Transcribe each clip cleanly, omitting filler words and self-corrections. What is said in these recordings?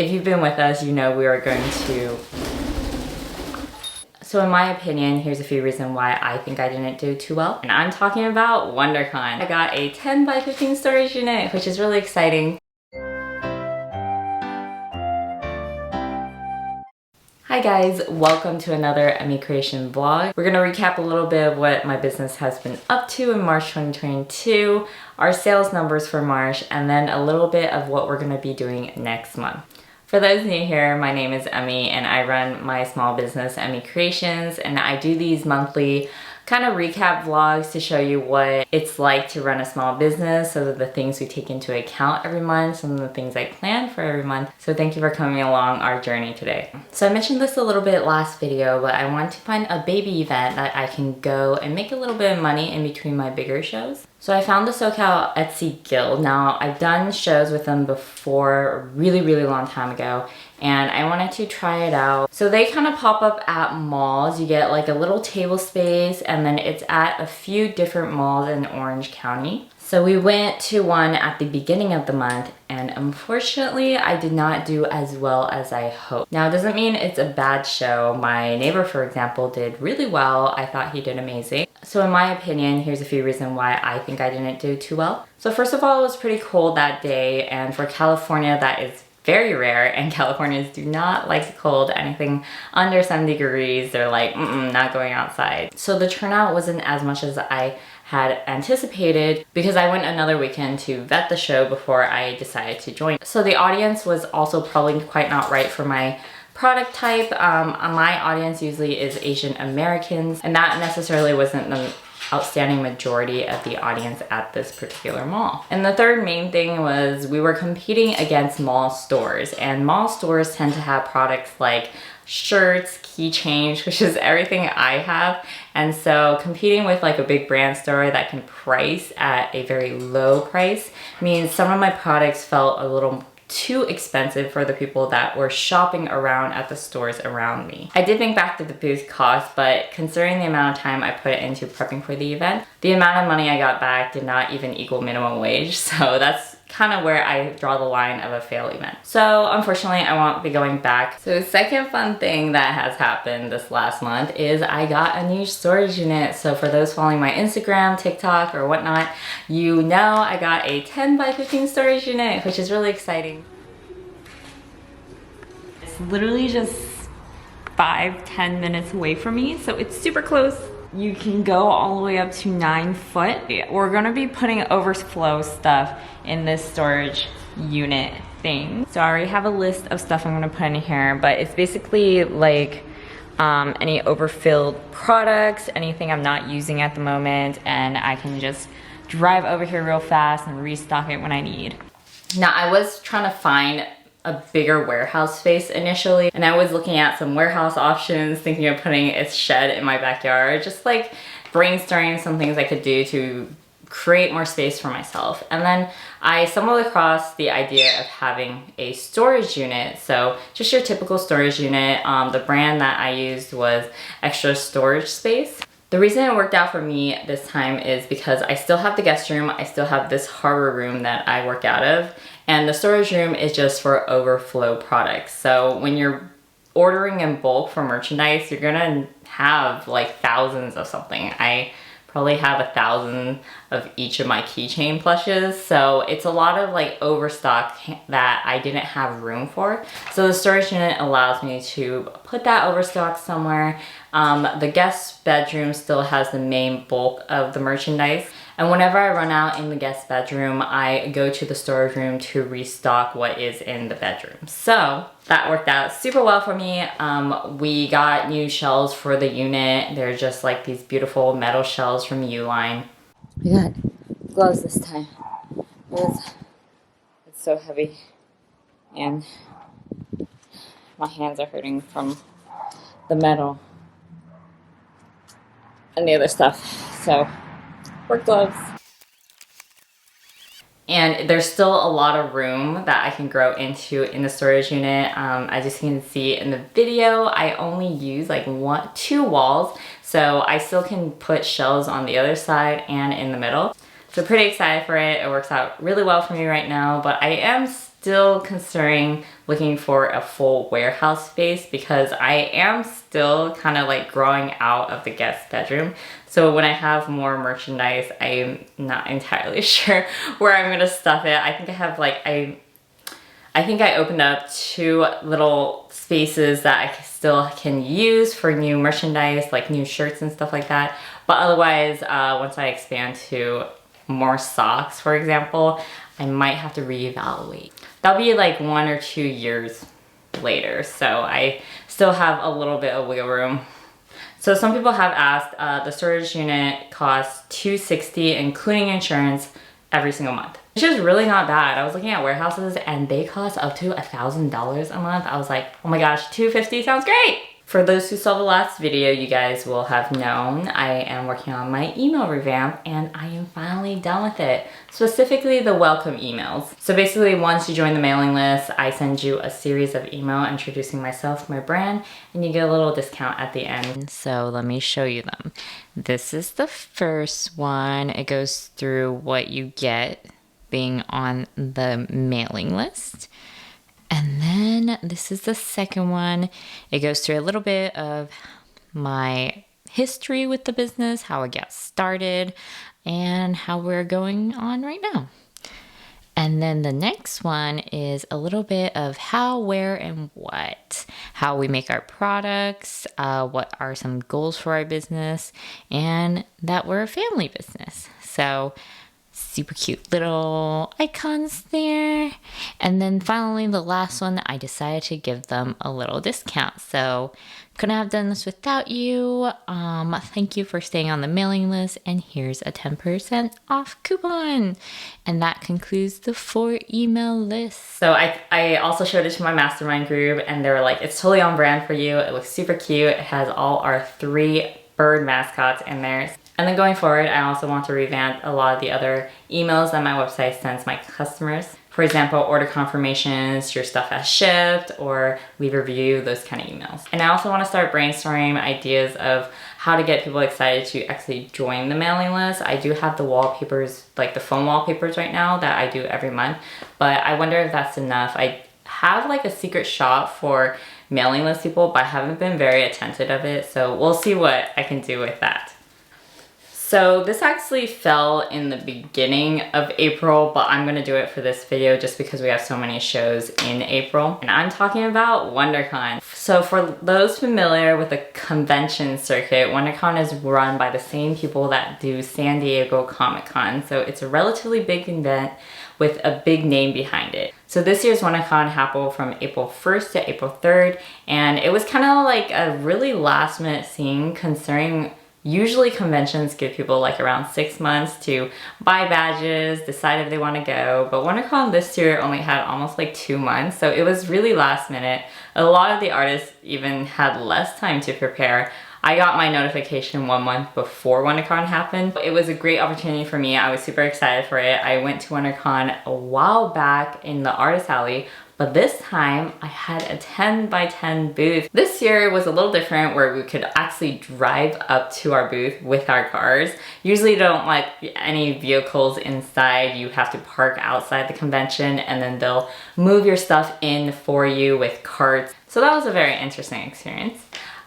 If you've been with us, you know we are going to... So in my opinion, here's a few reasons why I think I didn't do too well. And I'm talking about Wondercon. I got a 10 by 15 storage unit, which is really exciting. Hi guys, welcome to another Emii Creation vlog. We're gonna recap a little bit of what my business has been up to in March 2022, our sales numbers for March, and then a little bit of what we're gonna be doing next month. For those new here, my name is Emii and I run my small business, Emii Creations, and I do these monthly kind of recap vlogs to show you what it's like to run a small business, so the things we take into account every month, some of the things I plan for every month. So thank you for coming along our journey today. So I mentioned this a little bit last video, but I want to find a baby event that I can go and make a little bit of money in between my bigger shows. So I found the SoCal Etsy Guild. Now I've done shows with them before a really long time ago, and I wanted to try it out. So they kind of pop up at malls. You get like a little table space, and then it's at a few different malls in Orange County. So we went to one at the beginning of the month, and unfortunately I did not do as well as I hoped. Now it doesn't mean it's a bad show. My neighbor, for example, did really well. I thought he did amazing. So in my opinion, here's a few reasons why I think I didn't do too well. So first of all, it was pretty cold that day, and for California that is very rare, and Californians do not like the cold. Anything under 70 degrees, they're like, not going outside. So the turnout wasn't as much as I had anticipated because I went another weekend to vet the show before I decided to join. So the audience was also probably quite not right for my product type. My audience usually is Asian Americans, and that necessarily wasn't the outstanding majority of the audience at this particular mall. And the third main thing was we were competing against mall stores, and mall stores tend to have products like shirts, keychains, which is everything I have. And so competing with like a big brand store that can price at a very low price means some of my products felt a little too expensive for the people that were shopping around at the stores around me. I did think back to the booth cost, but considering the amount of time I put into prepping for the event, the amount of money I got back did not even equal minimum wage. So that's kind of where I draw the line of a fail event. So unfortunately, I won't be going back. So the second fun thing that has happened this last month is I got a new storage unit. So for those following my Instagram, TikTok, or whatnot, you know I got a 10 by 15 storage unit, which is really exciting. It's literally just 5-10 minutes away from me, so it's super close. You can go all the way up to 9 foot. We're gonna be putting overflow stuff in this storage unit thing. So I already have a list of stuff I'm gonna put in here, but it's basically like any overfilled products, anything I'm not using at the moment, and I can just drive over here real fast and restock it when I need. Now I was trying to find a bigger warehouse space initially, and I was looking at some warehouse options, thinking of putting a shed in my backyard, just like brainstorming some things I could do to create more space for myself. And then I stumbled across the idea of having a storage unit. So just your typical storage unit. The brand that I used was Extra Storage Space. The reason it worked out for me this time is because I still have the guest room, I still have this harbor room that I work out of, and the storage room is just for overflow products. So when you're ordering in bulk for merchandise, you're gonna have like thousands of something. I probably have 1,000 of each of my keychain plushes, so it's a lot of like overstock that I didn't have room for. So the storage unit allows me to put that overstock somewhere. The guest bedroom still has the main bulk of the merchandise, and whenever I run out in the guest bedroom, I go to the storage room to restock what is in the bedroom. So that worked out super well for me. We got new shelves for the unit. They're just like these beautiful metal shelves from Uline. We got gloves this time. It's so heavy, and my hands are hurting from the metal and the other stuff. So work gloves. And there's still a lot of room that I can grow into in the storage unit. As you can see in the video, I only use like 2 walls, so I still can put shelves on the other side and in the middle. So pretty excited for it. It works out really well for me right now, but I am still considering looking for a full warehouse space because I am still kind of like growing out of the guest bedroom. So when I have more merchandise, I'm not entirely sure where I'm gonna stuff it. I think I have like, I think I opened up 2 little spaces that I still can use for new merchandise, like new shirts and stuff like that. But otherwise, once I expand to more socks, for example, I might have to reevaluate. That'll be like 1 or 2 years later. So I still have a little bit of wiggle room. So some people have asked, the storage unit costs $260, including insurance, every single month, which is really not bad. I was looking at warehouses and they cost up to $1,000 a month. I was like, oh my gosh, $250 sounds great. For those who saw the last video, you guys will have known I am working on my email revamp and I am finally done with it. Specifically the welcome emails. So basically once you join the mailing list, I send you a series of email introducing myself, my brand, and you get a little discount at the end. So let me show you them. This is the first one. It goes through what you get being on the mailing list. And then this is the second one. It goes through a little bit of my history with the business, how I got started, and how we're going on right now. And then the next one is a little bit of how, where, and what. How we make our products, what are some goals for our business, and that we're a family business. So super cute little icons there. And then finally, the last one, I decided to give them a little discount. So couldn't have done this without you. Thank you for staying on the mailing list, and here's a 10% off coupon. And that concludes the 4 email list. So I also showed it to my mastermind group and they were like, it's totally on brand for you. It looks super cute. It has all our 3 bird mascots in there. And then going forward, I also want to revamp a lot of the other emails that my website sends my customers. For example, order confirmations, your stuff has shipped, or leave a review, those kind of emails. And I also want to start brainstorming ideas of how to get people excited to actually join the mailing list. I do have the wallpapers, like the phone wallpapers right now that I do every month, but I wonder if that's enough. I have like a secret shop for mailing list people, but I haven't been very attentive of it. So we'll see what I can do with that. So this actually fell in the beginning of April, but I'm gonna do it for this video just because we have so many shows in April. And I'm talking about Wondercon. So for those familiar with the convention circuit, Wondercon is run by the same people that do San Diego Comic-Con. So it's a relatively big event with a big name behind it. So this year's Wondercon happened from April 1st to April 3rd, and it was kind of like a really last minute thing considering usually conventions give people like around 6 months to buy badges, decide if they want to go, but WonderCon this year only had almost like 2 months, so it was really last minute. A lot of the artists even had less time to prepare. I got my notification 1 month before WonderCon happened. It was a great opportunity for me. I was super excited for it. I went to WonderCon a while back in the Artist Alley, but this time I had a 10 by 10 booth. This year was a little different where we could actually drive up to our booth with our cars. Usually you don't like any vehicles inside. You have to park outside the convention and then they'll move your stuff in for you with carts. So that was a very interesting experience.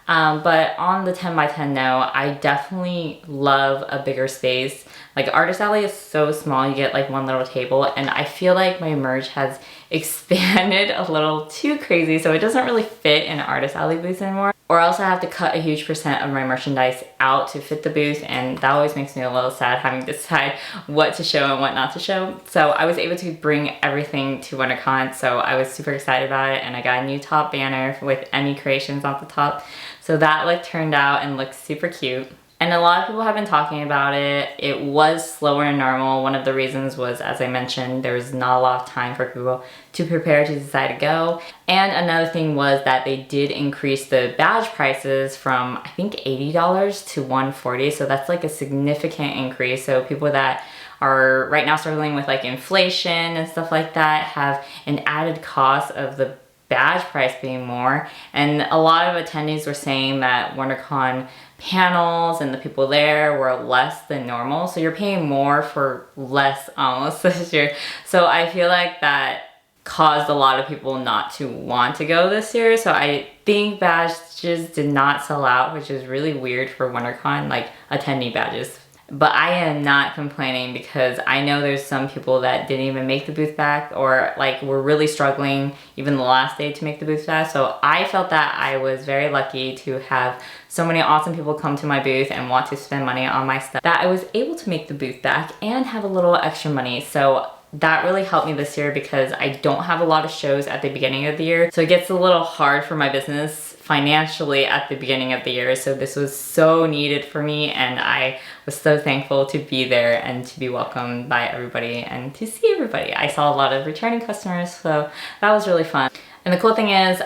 But on the 10 by 10 note, I definitely love a bigger space. Like Artist Alley is so small, you get like one little table, and I feel like my merch has expanded a little too crazy, so it doesn't really fit in Artist Alley booth anymore. Or else I have to cut a huge percent of my merchandise out to fit the booth, and that always makes me a little sad having to decide what to show and what not to show. So I was able to bring everything to Wondercon, so I was super excited about it, and I got a new top banner with Emii Creations on the top. So that like turned out and looked super cute. And a lot of people have been talking about it. It was slower than normal. One of the reasons was, as I mentioned, there was not a lot of time for people to prepare to decide to go. And another thing was that they did increase the badge prices from, I think, $80 to $140. So that's like a significant increase. So people that are right now struggling with like inflation and stuff like that have an added cost of the badge price being more. And a lot of attendees were saying that WonderCon panels and the people there were less than normal, so you're paying more for less almost this year. So I feel like that caused a lot of people not to want to go this year. So I think badges did not sell out, which is really weird for WonderCon, like attendee badges. But I am not complaining because I know there's some people that didn't even make the booth back, or like were really struggling even the last day to make the booth back. So I felt that I was very lucky to have so many awesome people come to my booth and want to spend money on my stuff that I was able to make the booth back and have a little extra money. So that really helped me this year because I don't have a lot of shows at the beginning of the year. So it gets a little hard for my business financially at the beginning of the year. So this was so needed for me, and I was so thankful to be there and to be welcomed by everybody and to see everybody. I saw a lot of returning customers, so that was really fun. And the cool thing is,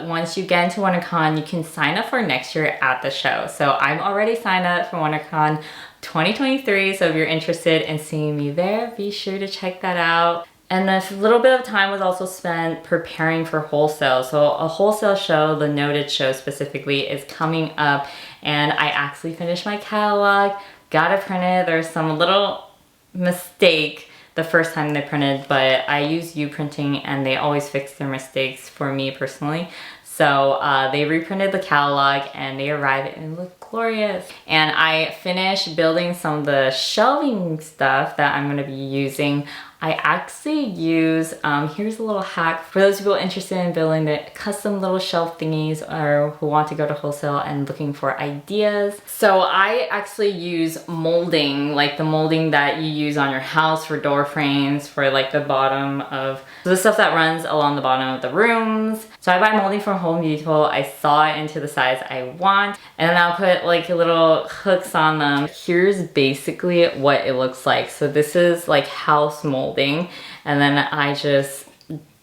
once you get into WonderCon, you can sign up for next year at the show. So I'm already signed up for WonderCon 2023, so if you're interested in seeing me there, be sure to check that out. And a little bit of time was also spent preparing for Wholesale. So a Wholesale show, the Noted show specifically, is coming up, and I actually finished my catalog, got it printed. There's some little mistake the first time they printed, but I use U-printing and they always fix their mistakes for me personally. So they reprinted the catalog and they arrived and look glorious. And I finished building some of the shelving stuff that I'm gonna be using. I actually use, here's a little hack for those people interested in building the custom little shelf thingies or who want to go to Wholesale and looking for ideas. So I actually use molding, like the molding that you use on your house for door frames, for like the bottom of the stuff that runs along the bottom of the rooms. So I buy molding from Home Depot. I saw it into the size I want, and then I'll put like little hooks on them. Here's basically what it looks like. So this is like house molding, and then I just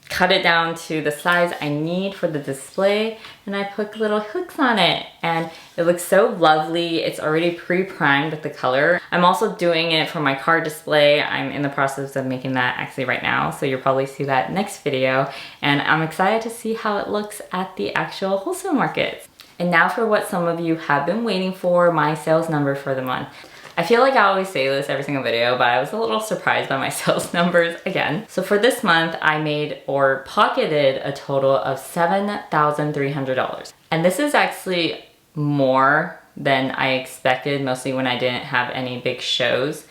cut it down to the size I need for the display, and I put little hooks on it, and it looks so lovely. It's already pre-primed with the color. I'm also doing it for my car display. I'm in the process of making that actually right now, so you'll probably see that next video, and I'm excited to see how it looks at the actual Wholesale market. And now for what some of you have been waiting for, my sales number for the month. I feel like I always say this every single video, but I was a little surprised by my sales numbers again. So for this month, I made or pocketed a total of $7,300. And this is actually more than I expected, mostly when I didn't have any big shows,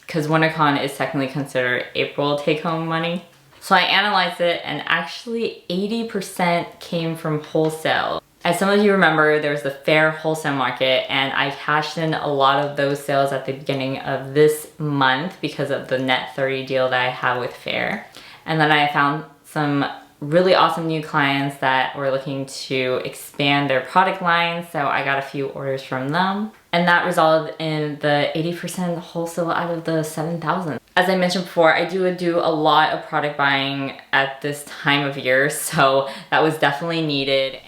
because WonderCon is technically considered April take-home money. So I analyzed it, and actually 80% came from Wholesale. As some of you remember, there was the fair Wholesale market, and I cashed in a lot of those sales at the beginning of this month because of the net 30 deal that I have with fair. And then I found some really awesome new clients that were looking to expand their product line, so I got a few orders from them. And that resulted in the 80% Wholesale out of the 7,000. As I mentioned before, I do a lot of product buying at this time of year, so that was definitely needed.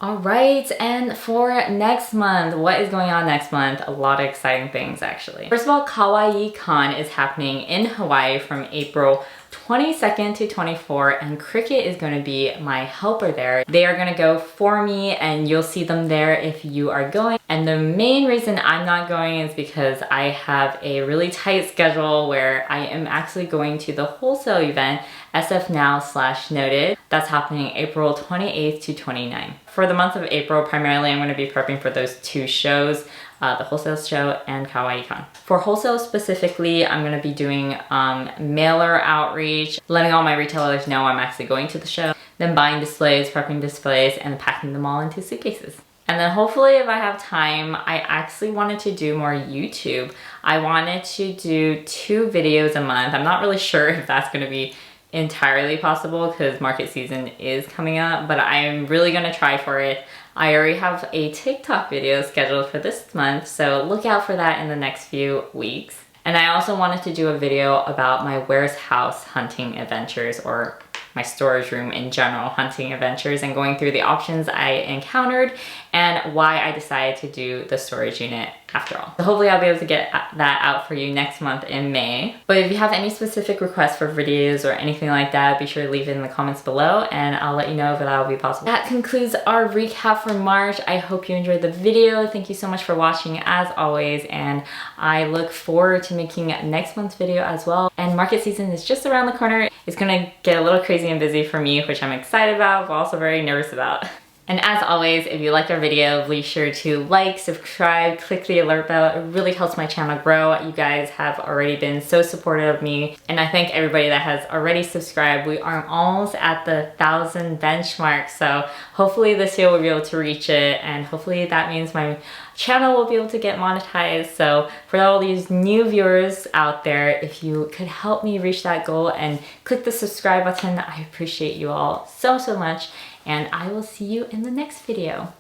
All right, and for next month, what is going on next month? A lot of exciting things, actually. First of all, KawaiiCon is happening in Hawaii from April 22nd to 24, and Cricut is going to be my helper there. They are going to go for me, and you'll see them there if you are going. And the main reason I'm not going is because I have a really tight schedule where I am actually going to the Wholesale event, SF Now/Noted. That's happening April 28th to 29th. For the month of April, primarily I'm going to be prepping for those two shows, the Wholesale show and KawaiiCon. For Wholesale specifically, I'm going to be doing mailer outreach, letting all my retailers know I'm actually going to the show, then buying displays, prepping displays, and packing them all into suitcases. And then hopefully if I have time, I actually wanted to do more YouTube. I wanted to do 2 videos a month. I'm not really sure if that's going to be entirely possible because market season is coming up, but I'm really gonna try for it. I already have a TikTok video scheduled for this month, so look out for that in the next few weeks. And I also wanted to do a video about my warehouse hunting adventures, or my storage room in general hunting adventures and going through the options I encountered and why I decided to do the storage unit after all. So hopefully I'll be able to get that out for you next month in May. But if you have any specific requests for videos or anything like that, be sure to leave it in the comments below and I'll let you know if that will be possible. That concludes our recap for March. I hope you enjoyed the video. Thank you so much for watching as always, and I look forward to making next month's video as well. And market season is just around the corner. It's gonna get a little crazy and busy for me, which I'm excited about, but also very nervous about. And as always, if you liked our video, be sure to like, subscribe, click the alert bell. It really helps my channel grow. You guys have already been so supportive of me. And I thank everybody that has already subscribed. We are almost at the 1,000 benchmark. So hopefully this year we'll be able to reach it. And hopefully that means my channel will be able to get monetized. So for all these new viewers out there, if you could help me reach that goal and click the subscribe button, I appreciate you all so, so much. And I will see you in the next video.